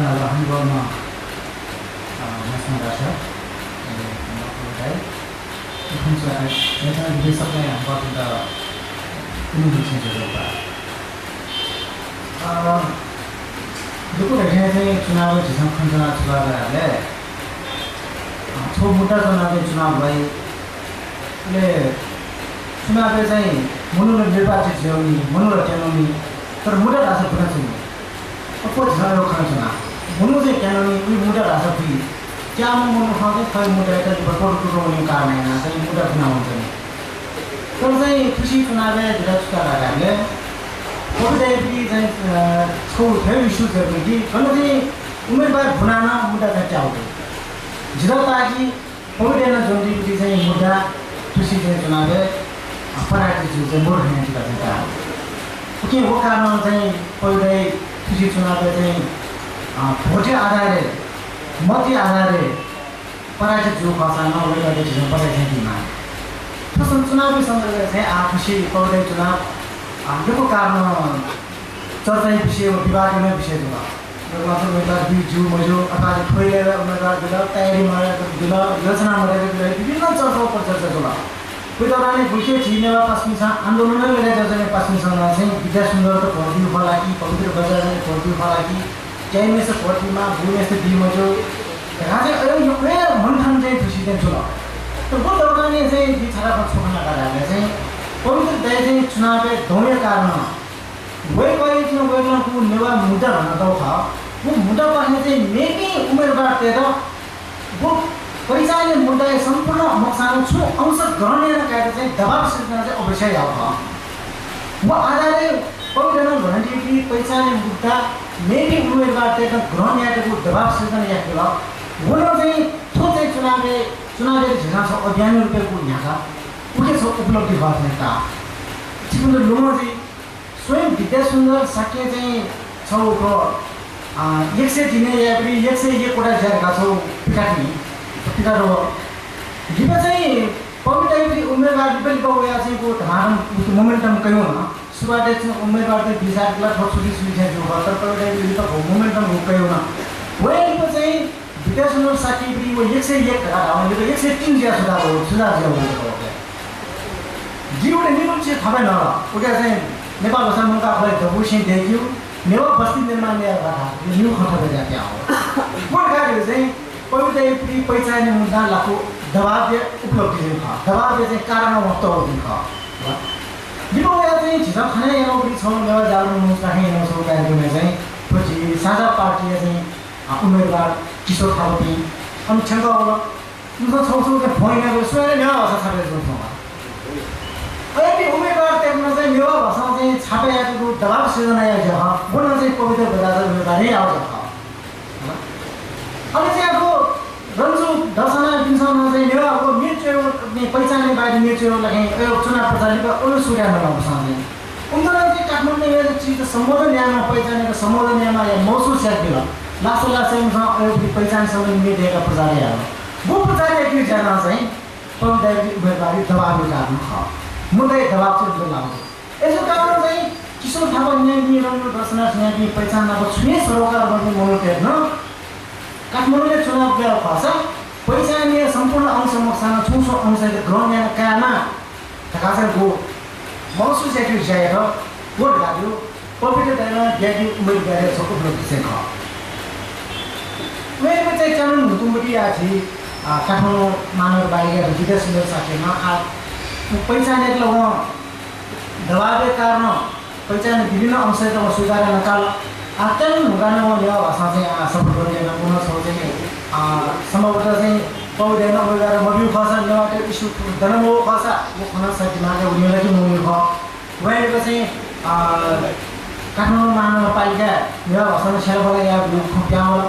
한번만 말씀하셔. 평소에 예전에 우리 사회에 안 받는다 그런 게 진짜로다. 누구를 해서 주나고 지상 컨트롤 주가가래. 초보다 전화에 주나고에 ले चुनाव चाहिँ मनोले निर्वाचित जिउनी मनोले क्यानोनी तर मुडा राजा पुरा चाहिँ अपो झरो खान्छ मनो चाहिँ क्यानोनी उही मुडा राजा पि क्या मनो खाँदै खै मुडा त बकोर कुरोनी कारण हैन चाहिँ मुडा चुनाव हुन्छ नि तर चाहिँ खुशी चुनाव जिल्ला चुनावले कोही पनि चाहिँ छौ धेरै इस्यु गर्ने कि भन्नु चाहिँ उम्मेदवार बनाउन मुडा चाहिँ चाउँछ जिल्ला ताकि कोही जोन्दी चाहिँ मुडा खुशी चाहिँ चुनाव पराठी चाहिँ मोड हैन कि भन्छ के हो कारण चाहिँ पहिले खुशी चुनाव चाहिँ भोटे आधारले मती आधारले पराठी जो खसा नभएर चाहिँ पराठी दिमा त्यसो चुनावी सन्दर्भमा चाहिँ खुशी पहिले चुनाव यो कारण चर्चा विषय विवादमै विषय जुल उम्मेदवार बिजु मजो अथवा खोइलेर उम्मेदवार दिल तयारीमा दिल योजना बनाएर विभिन्न चर्चा पर चर्चा जुल कोही भुल्के छिनेवा पश्चिम आन्दोलन गरेर जसले पश्चिमसँग चाहिँ विद्या सुन्दर त भर्ती होला कि पवित्र बजार भर्ती होला कि जैमेस भर्तीमा भूमेस दिमजो राजे यो मनठान चाहिँ खुसी चाहिँ जुल त बोलने चाहिँ बिछाराको छोड्न गर्दा चाहिँ पवित्र दय चाहिँ चुनाव धौने कारण वही कोई चाहिँ वेगलाको नेवा मुद्दा भन्न दौ छ वो मुद्दा पर्ने चाहिँ मेबी उमेरबाट तेरो वो पैसाले मुद्दा सम्पूर्ण मक्सान छु अंश ग्रहण गरेर चाहिँ दबाव सृजना चाहिँ अवश्य आउँछ वो आधारले पवित्र भन्ने कि पैसाले मुद्दा मेबी उमेरबाट तेरो ग्रहण याको दबाव सृजना याको वो चाहिँ थो चाहिँ चुनावले झिना छ अभियान रुपैयाँको यहाँ उके छ उपलब्धि भएको छ जीवन लोमजी स्वयं विद्या सुन्दर सके चाहिँ छौको 100 दिने या पनि 101 वटा ज्यादा छौ पिकाटी पिकारो दिबा चाहिँ पवित्र उम्मेदवार पनि गयो चाहिँ को धारण मोमेन्टम कयौ न सुरुवात चाहिँ उम्मेदवार चाहिँ बिजारला छोटी सुविधा जो तर पवित्र त मोमेन्टम कयौ न वही चाहिँ विद्या सुन्दर सके पनि वो 101 धारण यो 103 ज्या सुधार हो जीवले निरुप चाहिँ थाहा न उका चाहिँ नेपाल भाषा मुका खै दबुसिन देखियो नेवा बस्ती निर्माण ल्याएर न्यू खतरा जाते हो बोलगाले चाहिँ पवित्र पहिचान मुद्दा लाको दबाव उपलब्धि दिन छ दबाव चाहिँ कारण वक्त हो दिन छ दिनो या चाहिँ छिसा खाने यहाँ पनि छ नेवा जानु मुस्ता है न सो कार्यक्रम चाहिँ पछि साझा पार्टी चाहिँ उम्मेदवार किशोर थापी अनि छंगा होला उनको छौछौ के फोइनाको स्वयं नेवा भाषा छापेर जोड्छ अहिले उम्मेदवार त्यहाँ चाहिँ नेवा भाषा चाहिँ छापेको दबाव सृजना या बोल्न चाहिँ पवित्र बजार उम्मेदवारै आउँछ अनि चाहिँ अब रन्जु दर्शना दिनसम्म चाहिँ नेवाको मिर्चो पहिचानले बाहिर मिर्चो लगे चुनाव प्रचारको अरू सुर्याउन लाउँछ उनीहरूलाई चाहिँ काठमाडौँ यो चिज सम्बोधन न्यायमा पहिचानेको सम्बोधन न्यायमा या महसुस यादिल लासो पहिचान सम्बन्धी मिडियाका प्रचारै आयो वो प्रचार के जान चाहिँ पवित्र उम्मेदवारी दबावले कारण छ मुद्दै दबाव चाहिँ लाउँछ यसो कारण चाहिँ किशोर थापा न्यायी रन्जु दर्शना न्यायी पहिचान अब छुने सरोकार गर्ने मनोट हेर्न काठमाडौँले चुनाव गरेर खर्च पहिचानीय सम्पूर्ण अंश मक्सान छौसो अंशले ग्रहण या कामा ढकासको महसुस याकि जाएर भोट लाग्यो पवित्र दाइमा ब्यागी उम्मेदवार छ उपलब्धि चाहिँ छ मैले चाहिँ कानुन हुकुमबटी आछि काठमाडौँ मानव बाहिर विदेश सुन्दर साथीमा पहिचानेको दबावले कारण पहिचान विभिन्न अंशमा सुधार नकाल आत्म हुगाना यो भाषा चाहिँ सपोर्ट गर्ने पुनः सोचे सम्भवतः चाहिँ पौडेन उम्मेदवार मबिउ खसा नेवाटे इस्यु दनमो खसा वो खना सकिमाले उनीलाई कि मुनि ख वहीको चाहिँ काठमाडौँ महानगरपालिका यो भाषामा छेलबला या खुप्याउला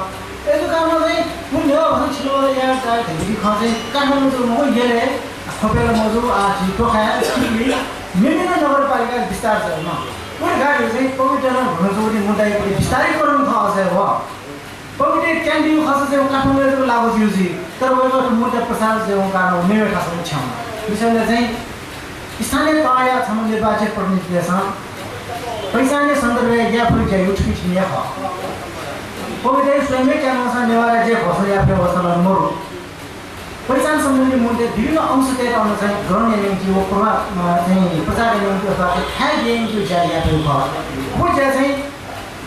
यसो कारण चाहिँ कुन यो भाषा छेलबला या चाहिँ धेरै खसे काठमाडौँ जो म गेले खोपेर मजु आछि टोखाया विभिन्न नगरपालिका विस्तार छ न कुन गाडी चाहिँ पवित्र भनजोडी मुद्दाको विस्तारीकरण खसे हो पवित्र क्यान्डियो खस चाहिँ काठमाडौँको लागु थियो जी तर वहीको मुद्दा प्रसार चाहिँ कारण मेरो खासमा छ विषयले चाहिँ स्थानीय तय छम निर्वाचित प्रतिनिधिसँग पैसाले सन्दर्भ या फुल चाहिँ उठ्की छिया हो कोविड स्वयं क्या अनुसार नेवारा जे घोषणा या व्यवस्था मोर पहिचान सम्बन्धी मुद्दे विभिन्न अंशतिर अनुसार ग्रहण एजेन्सी वो प्रचार एजेन्सी अथवा खाइ एजेन्सी जारी या वो चाहिँ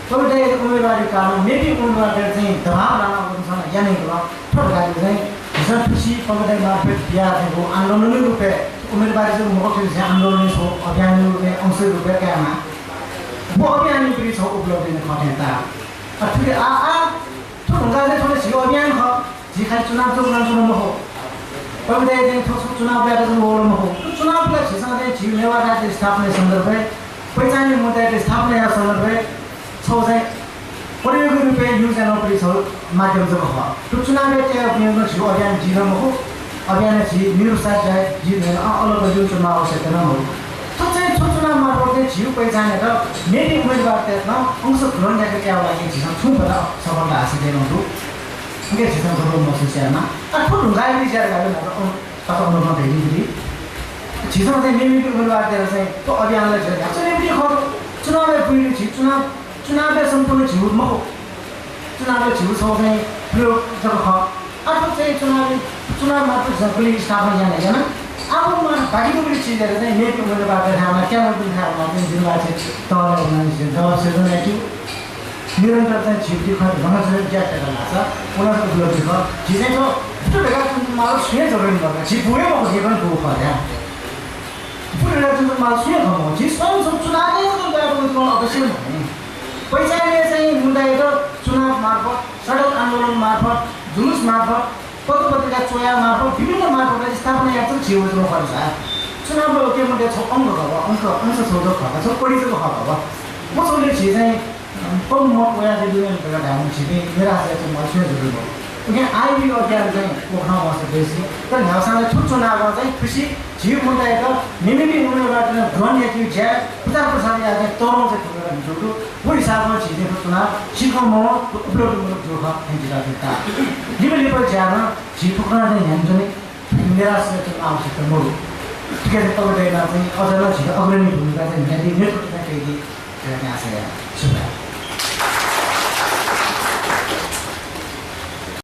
कोविड उम्मेदवारी कारणमा मेबी उम्मेदवारले चाहिँ दबाव लाना पर्छ या नै होला ठोकगाली चाहिँ हिजो खुसी कोविड मार्फत बिहा भएको आन्दोलनले रूपे उम्मेदवारी चाहिँ मुख्य चाहिँ आन्दोलन हो अभियान रूपे अंश रूपे कामा वो अभियान पनि छ उपलब्ध ने खटेता अथवा ठोकगाली थोरै छिटो अभियान हो जिखा चुनाव चुनाव हो कोविड चाहिँ चुनाव ल्याएर चाहिँ हो चुनावलाई छिसाउँदै छिउ नेवार राज्य स्थापना सन्दर्भे पहिचान मुद्दाको स्थापना सन्दर्भे छौ चाहिँ प्रयोग रूपे यूज एंड ऑपरेशन माध्यम से हो तो चुनाव के अपने छिउ अभियान जीवन हो अभियान छि निरुत्साह जाय जीवन अलग यूज चुनाव आवश्यक न हो तो चाहिँ चुनाव मार्फत छिउ पहिचान र मेबी उम्मेदवार त्यसमा अंश ग्रहण गरेको क्या लागि छिसा छु भन्दा सफलता हासिल गर्न हो के छिसा गर्नु मसिसमा अथवा ढुङ्गाले विचार गरेर तब अनुमति भेटिदिए छिसा चाहिँ मेबी उम्मेदवार त्यसले चाहिँ तो अभियानलाई चाहिँ एक्चुअली हो चुनावले पुग्ने छि चुनावले सम्पूर्ण छिउ म हो चुनावले छिउ छ चाहिँ प्रयोग जब हो अथवा चाहिँ चुनाव मात्र सबैले स्थापना जाने हैन अब म बाँकीको पनि चीजहरु चाहिँ नेट उम्मेदवारको ठाउँमा क्या पनि ठाउँमा पनि जिल्ला चाहिँ तल हुनुहुन्छ जब सेजन एक्टिभ निरन्तर चाहिँ छिप्टी खर्च भन्न चाहिँ ज्यादा लाग्छ उनीहरुको उपलब्धि छ छिटै छ त्यो बेला माल सुने जरुरी पर्छ छिपुए म के पनि को पर्छ पुरा जुन माल सुने खमो छि सब चुनावले त गएको अवश्य होइन पैसाले चाहिँ मुद्दाको चुनाव मार्फत सडक आन्दोलन मार्फत जुलुस मार्फत पत्रपत्रिका चोया मार्फत विभिन्न मार्फत स्थापना या चाहिँ छिउजो पर्छ चुनावको के मुद्दा छ अंश सोधो खर्च छ परिचयको खर्च हो म सोले छि चाहिँ कम म कोया चाहिँ दुई मिनट ढाउनु छिपे मेरा चाहिँ म सुने जरुरी हो यहाँ आइबी अध्ययन चाहिँ कोखना बस्छ बेसी तर न्याउसाले ठुलो चुनाव चाहिँ खुसी छिउ मुद्दाको निमिति उम्मेदवार ड्रोन या कि ज्या प्रचार प्रसार या चाहिँ तरुण चाहिँ ठुलो हुन्छ वो हिसाबमा छिजेको चुनाव सिकाउनु उपलब्ध जोख हेजिराजता निबले पर ज्यान छिपुक्न चाहिँ ध्यान चाहिँ निराश चाहिँ आवश्यकता मोड ठिकै छ तपाईहरुले चाहिँ अझ न छिटो अग्रणी भूमिका चाहिँ नेतृत्व चाहिँ केही आशा छ